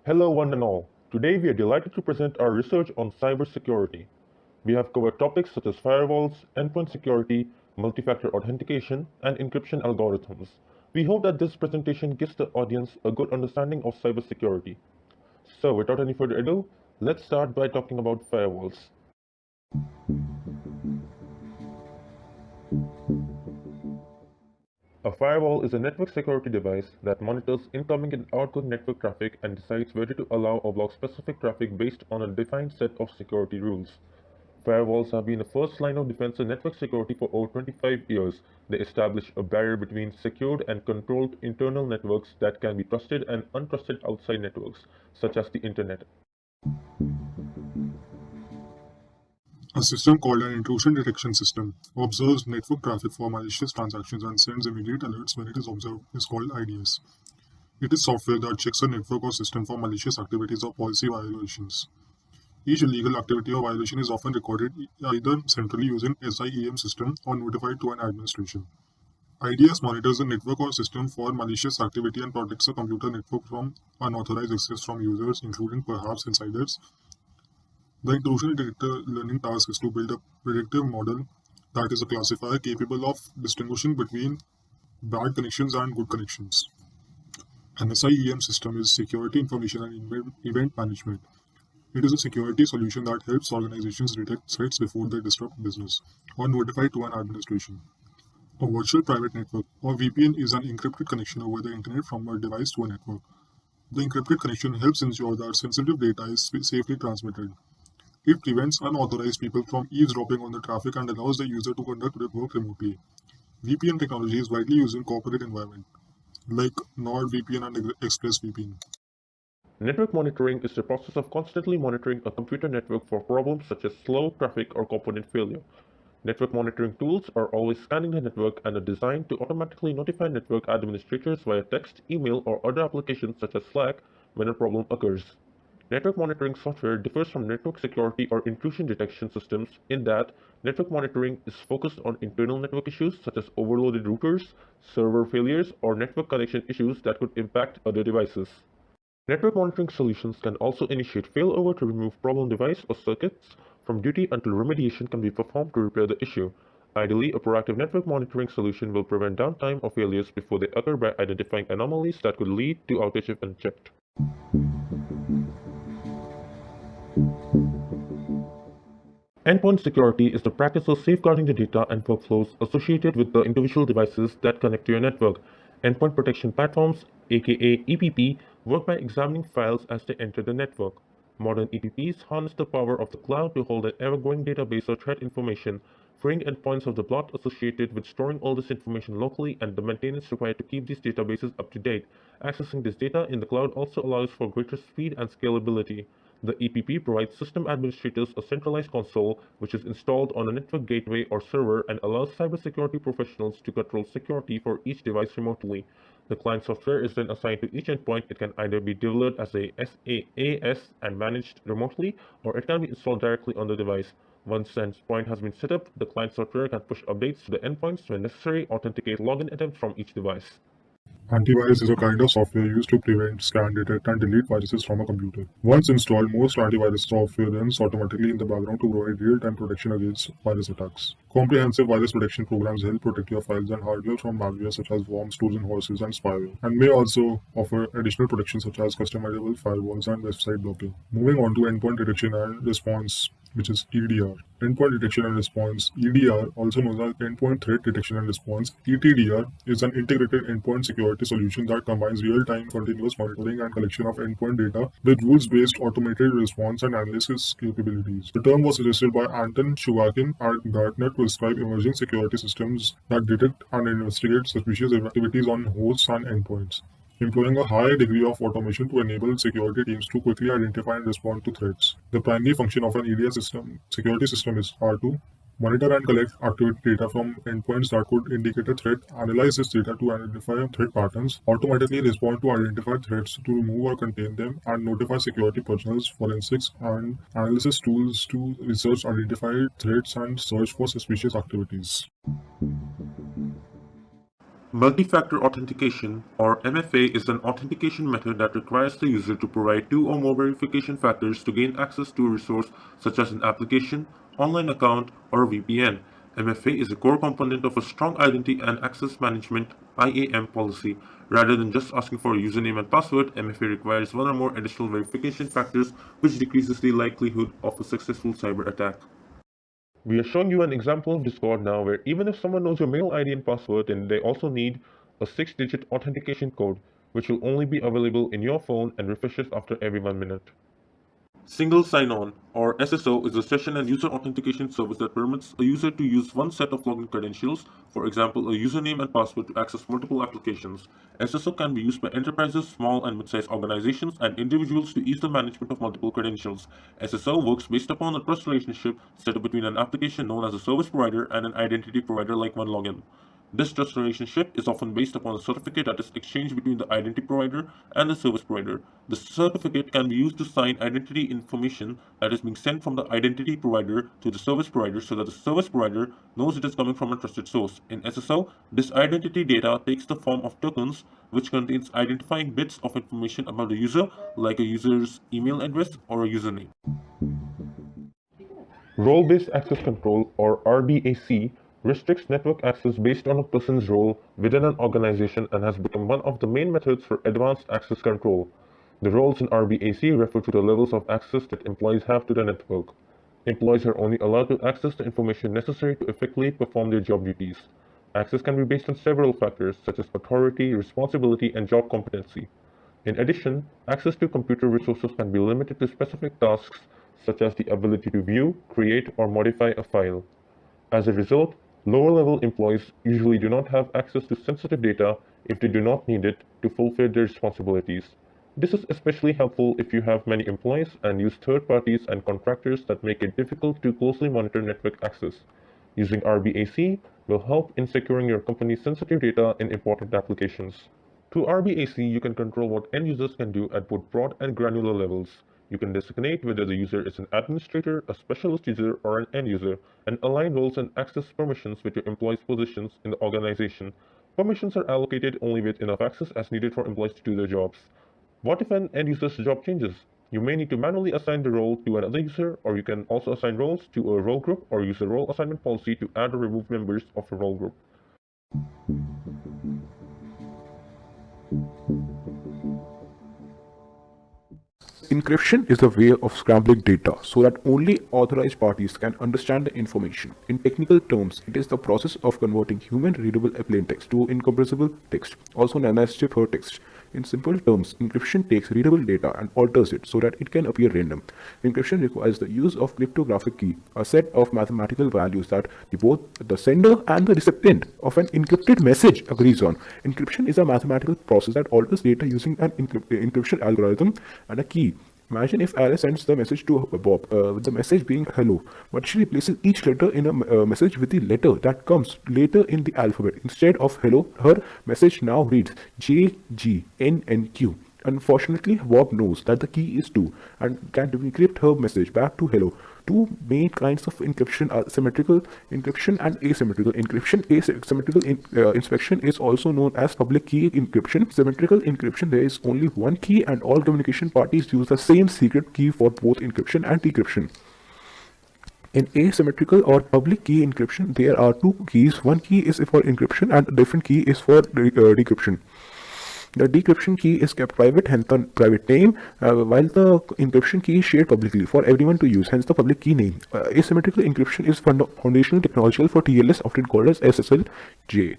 Hello, one and all. Today we are delighted to present our research on cybersecurity. We have covered topics such as firewalls, endpoint security, multi-factor authentication, and encryption algorithms. We hope that this presentation gives the audience a good understanding of cybersecurity. So, without any further ado, let's start by talking about firewalls. A firewall is a network security device that monitors incoming and outgoing network traffic and decides whether to allow or block specific traffic based on a defined set of security rules. Firewalls have been the first line of defense in network security for over 25 years. They establish a barrier between secured and controlled internal networks that can be trusted and untrusted outside networks, such as the Internet. A system called an intrusion detection system observes network traffic for malicious transactions and sends immediate alerts when it is observed is called IDS. It is software that checks a network or system for malicious activities or policy violations. Each illegal activity or violation is often recorded either centrally using SIEM system or notified to an administration. IDS monitors the network or system for malicious activity and protects the computer network from unauthorized access from users, including perhaps insiders. The intrusion detector learning task is to build a predictive model that is a classifier capable of distinguishing between bad connections and good connections. An SIEM system is security information and event management. It is a security solution that helps organizations detect threats before they disrupt business or notify to an administration. A virtual private network or VPN is an encrypted connection over the internet from a device to a network. The encrypted connection helps ensure that sensitive data is safely transmitted. It prevents unauthorized people from eavesdropping on the traffic and allows the user to conduct their work remotely. VPN technology is widely used in corporate environment, like NordVPN and ExpressVPN. Network monitoring is the process of constantly monitoring a computer network for problems such as slow traffic or component failure. Network monitoring tools are always scanning the network and are designed to automatically notify network administrators via text, email, or other applications such as Slack when a problem occurs. Network monitoring software differs from network security or intrusion detection systems in that network monitoring is focused on internal network issues such as overloaded routers, server failures, or network connection issues that could impact other devices. Network monitoring solutions can also initiate failover to remove problem device or circuits from duty until remediation can be performed to repair the issue. Ideally, a proactive network monitoring solution will prevent downtime or failures before they occur by identifying anomalies that could lead to outage if unchecked. Endpoint security is the practice of safeguarding the data and workflows associated with the individual devices that connect to your network. Endpoint protection platforms, aka EPP, work by examining files as they enter the network. Modern EPPs harness the power of the cloud to hold an ever-growing database of threat information, freeing endpoints of the block associated with storing all this information locally and the maintenance required to keep these databases up to date. Accessing this data in the cloud also allows for greater speed and scalability. The EPP provides system administrators a centralized console which is installed on a network gateway or server and allows cybersecurity professionals to control security for each device remotely. The client software is then assigned to each endpoint. It can either be delivered as a SaaS and managed remotely, or it can be installed directly on the device. Once the endpoint has been set up, the client software can push updates to the endpoints when necessary, authenticate login attempts from each device. Antivirus is a kind of software used to prevent, scan, detect, and delete viruses from a computer. Once installed, most antivirus software runs automatically in the background to provide real-time protection against virus attacks. Comprehensive virus protection programs help protect your files and hardware from malware such as worms, Trojan horses, and spyware, and may also offer additional protection such as customizable firewalls and website blocking. Moving on to endpoint detection and response, which is EDR. Endpoint detection and response, EDR, also known as endpoint threat detection and response, ETDR, is an integrated endpoint security solution that combines real-time continuous monitoring and collection of endpoint data with rules-based automated response and analysis capabilities. The term was suggested by Anton Shuvakin at Gartner to describe emerging security systems that detect and investigate suspicious activities on hosts and endpoints, employing a high degree of automation to enable security teams to quickly identify and respond to threats. The primary function of an EDR security system is R2. Monitor and collect activity data from endpoints that could indicate a threat, analyze this data to identify threat patterns, automatically respond to identified threats to remove or contain them, and notify security personnel, forensics, and analysis tools to research identified threats and search for suspicious activities. Multi-factor authentication, or MFA, is an authentication method that requires the user to provide two or more verification factors to gain access to a resource such as an application, online account, or a VPN. MFA is a core component of a strong identity and access management IAM policy. Rather than just asking for a username and password, MFA requires one or more additional verification factors, which decreases the likelihood of a successful cyber attack. We are showing you an example of Discord now where even if someone knows your mail ID and password, then they also need a 6-digit authentication code, which will only be available in your phone and refreshes after every 1 minute. Single sign-on, or SSO, is a session and user authentication service that permits a user to use one set of login credentials, for example, a username and password, to access multiple applications. SSO can be used by enterprises, small and mid-sized organizations, and individuals to ease the management of multiple credentials. SSO works based upon a trust relationship set up between an application known as a service provider and an identity provider like OneLogin. This trust relationship is often based upon a certificate that is exchanged between the identity provider and the service provider. The certificate can be used to sign identity information that is being sent from the identity provider to the service provider so that the service provider knows it is coming from a trusted source. In SSO, this identity data takes the form of tokens, which contains identifying bits of information about the user, like a user's email address or a username. Role-based access control, or RBAC, restricts network access based on a person's role within an organization and has become one of the main methods for advanced access control. The roles in RBAC refer to the levels of access that employees have to the network. Employees are only allowed to access the information necessary to effectively perform their job duties. Access can be based on several factors such as authority, responsibility, and job competency. In addition, access to computer resources can be limited to specific tasks such as the ability to view, create, or modify a file. As a result, lower-level employees usually do not have access to sensitive data if they do not need it to fulfill their responsibilities. This is especially helpful if you have many employees and use third parties and contractors that make it difficult to closely monitor network access. Using RBAC will help in securing your company's sensitive data in important applications. Through RBAC, you can control what end users can do at both broad and granular levels. You can designate whether the user is an administrator, a specialist user, or an end user, and align roles and access permissions with your employees' positions in the organization. Permissions are allocated only with enough access as needed for employees to do their jobs. What if an end user's job changes? You may need to manually assign the role to another user, or you can also assign roles to a role group or use a role assignment policy to add or remove members of a role group. Encryption is a way of scrambling data so that only authorized parties can understand the information. In technical terms, it is the process of converting human-readable plain text to incompressible text, also known as ciphertext. In simple terms, encryption takes readable data and alters it so that it can appear random. Encryption requires the use of cryptographic key, a set of mathematical values that both the sender and the recipient of an encrypted message agrees on. Encryption is a mathematical process that alters data using an encryption algorithm and a key. Imagine if Alice sends the message to Bob, with the message being hello, but she replaces each letter in a message with the letter that comes later in the alphabet. Instead of hello, her message now reads J, G, N, and Q. Unfortunately, Bob knows that the key is 2 and can decrypt her message back to hello. Two main kinds of encryption are symmetrical encryption and asymmetrical encryption. Asymmetrical inspection is also known as public key encryption. Symmetrical encryption, there is only one key and all communication parties use the same secret key for both encryption and decryption. In asymmetrical or public key encryption, there are two keys. One key is for encryption and a different key is for decryption. The decryption key is kept private, hence the private name, while the encryption key is shared publicly for everyone to use, hence the public key name. Asymmetrical encryption is foundational technology for TLS, often called as SSL-J.